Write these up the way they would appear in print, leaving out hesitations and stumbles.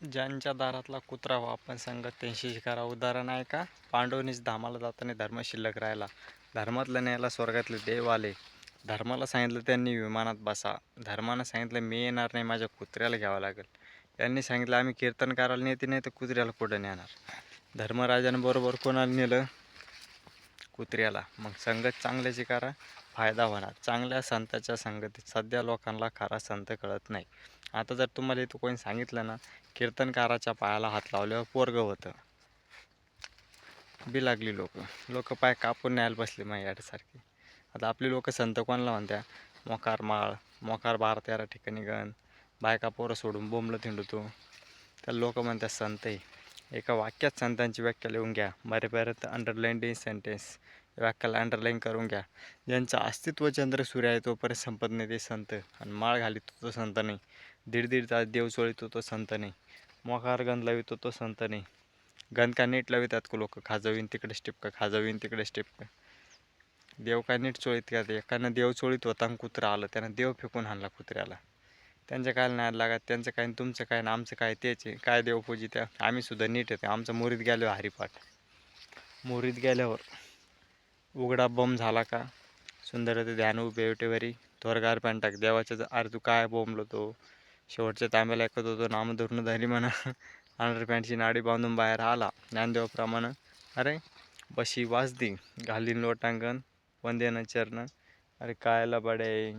ज्यांच्या दारातला कुत्रा व आपण संगत त्यांशी शिकारा. उदाहरण आहे का? पांडवनीच धामाला जाताना धर्म शिल्लक राहिला. धर्मातलं न्यायला स्वर्गातले देव आले. धर्माला सांगितलं त्यांनी विमानात बसा. धर्मानं सांगितलं मी येणार नाही, माझ्या कुत्र्याला घ्यावं लागेल. यांनी सांगितलं आम्ही कीर्तन करायला नेते नाही तर कुत्र्याला कुठं नेणार. धर्मराजानं बरोबर कोणाला नेलं? कुत्र्याला. मग संगत चांगल्याची करा, फायदा होणार. चांगल्या संताच्या संगतीत सध्या लोकांना खरा संत कळत नाही. आता जर तुम्हाला इथं कोणी सांगितलं ना, कीर्तनकाराच्या पायाला हात लावल्यावर पोरगं होतं, बी लागली लोक पाय कापून न्यायला बसले माझ्यासारखी. आता आपली लोक संत कोणाला म्हणत्या? मोकार माळ, मोकार 12-13 ठिकाणी गण, बायका पोरं सोडून बोंबलं थिंडतो, तर लोक म्हणतात संत आहे. एका वाक्यात संतांची व्याख्या लिहून घ्या. बरेपर्यंत अंडरलाईन डी सेंटेन्स व्याख्याला अंडरलाईन करून घ्या. ज्यांचं अस्तित्व चंद्र सूर्य आहे तोपर्यंत संपत नाही ते संत. आणि माळ घालितो तो संत नाही. दीड तास देव चोळीतो तो संत नाही. मोकार गंध लावितो तो संत नाही. गंध का नीट लावितात का लोक? खाजवीन तिकडे स्टिपका, खाजवीन तिकडे स्टिपका. देव काय नीट चोळीत का? ते एकानं देव चोळीत होता आणि कुत्रा आलं, त्यानं देव फेकून आणला कुत्र्याला. त्यांच्या काय नाही लागत, त्यांचं काय तुमचं काय ना आमचं काय तेच काय देवपूजी त्या. आम्ही सुद्धा नीट येते. आमचं मुरीत गेल्यावर हरिपाठ, मुरीत गेल्यावर उघडा बम झाला का सुंदर ते ध्यान उभे विटेवरी थोरगार पॅन टाक देवाच्या. अरे तू काय बोंबलो तो? शेवटच्या तांब्याला ऐकत होतो नामधरून धरी म्हणा. अंडरपॅन्टची नाडी बांधून बाहेर आला ज्ञानदेवाप्रमाणे. अरे बशी वाजदी घालीन लोटांगण वंदेनं चरण. अरे कायला बडे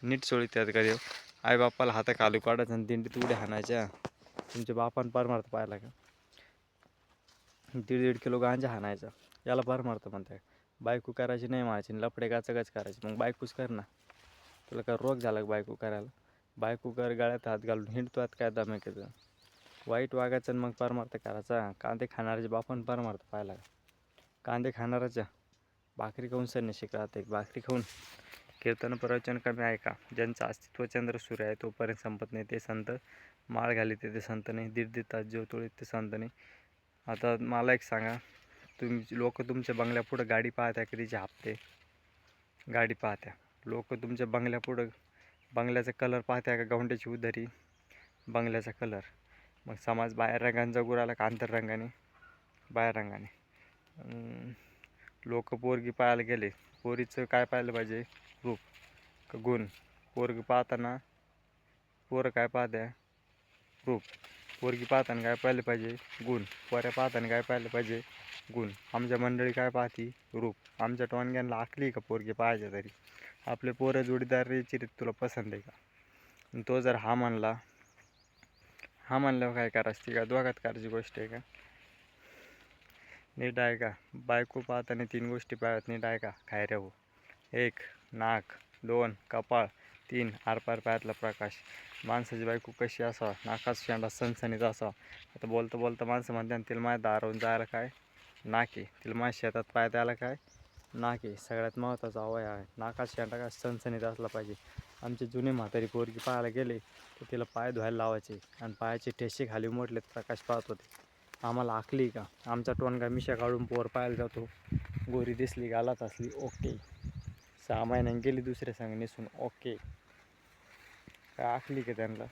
नीट सोळीत का देव? आई बापाला हात खालू काढायचं आणि दिंडीत उड्या हाणायच्या. तुमच्या बापानं परमार्थ पाहिला का? 1.5 किलो गांजा हाणायचा, याला परमार्थ म्हणताय. बायको करायची नाही म्हणायची, लफडे गाचगच करायची. मग बायकोच कर ना. तुला काय रोग झाला का बायको करायला? बायको कर, गाळ्यात हात घालून हिंडतो काय दमेकाचं. वाईट वागायचं आणि मग परमार्थ करायचा. कांदे खाणाऱ्याच्या बापानं परमार्थ पाहिला का? कांदे खाणाऱ्याच्या भाकरी खाऊन संन्याशिक राहते. भाकरी खाऊन कीर्तन प्रवचन कमी आहे का? ज्यांचं अस्तित्व चंद्र सूर्य आहे तोपर्यंत संपत नाही ते संत. माळ घाली ते संत नाही. दीड तास जीव तोळीत ते संत नाही. आता मला एक सांगा, तुम्ही लोक तुमच्या बंगल्यापुढं गाडी पाहत्या कधीचे हप्ते गाडी पाहत्या. लोक तुमच्या बंगल्यापुढं बंगल्याचा कलर पाहत्या का? गवंड्याची उधारी बंगल्याचा कलर. मग समाज बाहेर रंगाने जगू राहिला का आंतररंगाने? बाहेर रंगाने. लोक पोरगी पाहायला गेले, पोरीचं काय पाहिलं पाहिजे? रूप का गुण? पोरगी पाहताना पोरं काय पाहत्या? रूप. पोरगी पाहताना काय पाहिलं पाहिजे? गुण. पोऱ्या पाहताना काय पाहिलं पाहिजे? गुण. आमच्या मंडळी काय पाहती? रूप. आमच्या टोनग्यांना आखली का पोरगी पाहायच्या तरी? आपले पोरं जोडीदार चिरीत तुला पसंत आहे का? तो जर हा म्हणल्यावर काय करायचं? ती का दोघात करायची गोष्ट आहे का? नीट आहे का? बायको पाहताना 3 गोष्टी पाहत. नीट आहे का? खायऱ्या हो. 1 नाक, 2 कपाळ, 3 आरपार पायातला प्रकाश. माणसाची बायको कशी असावा? नाकाचा शेंडा सणसणीत असावा. आता बोलता बोलता माणसं म्हणतात तिला माझ्या दारावून जायला काय नाक आहे, तिला माझ्या शेतात पाय द्यायला काय नाक आहे. सगळ्यात महत्त्वाचा अवयव आहे. नाकाचा शेंडा काय सणसणीत असला पाहिजे. आमचे जुने म्हातारी पोरगी पाहायला गेले तर तिला पाय धुवायला लावायचे आणि पायाचे ठेसे खाली मोडलेत प्रकाश पाहत होते. आम्हाला आखली का? आमचा टोनगा मिशा काढून पोर पाहायला जातो. गोरी दिसली गालात असली ओके, 6 महिन्यांनी गेली दुसऱ्या संग निसून ओके. काय आखली का त्यांना?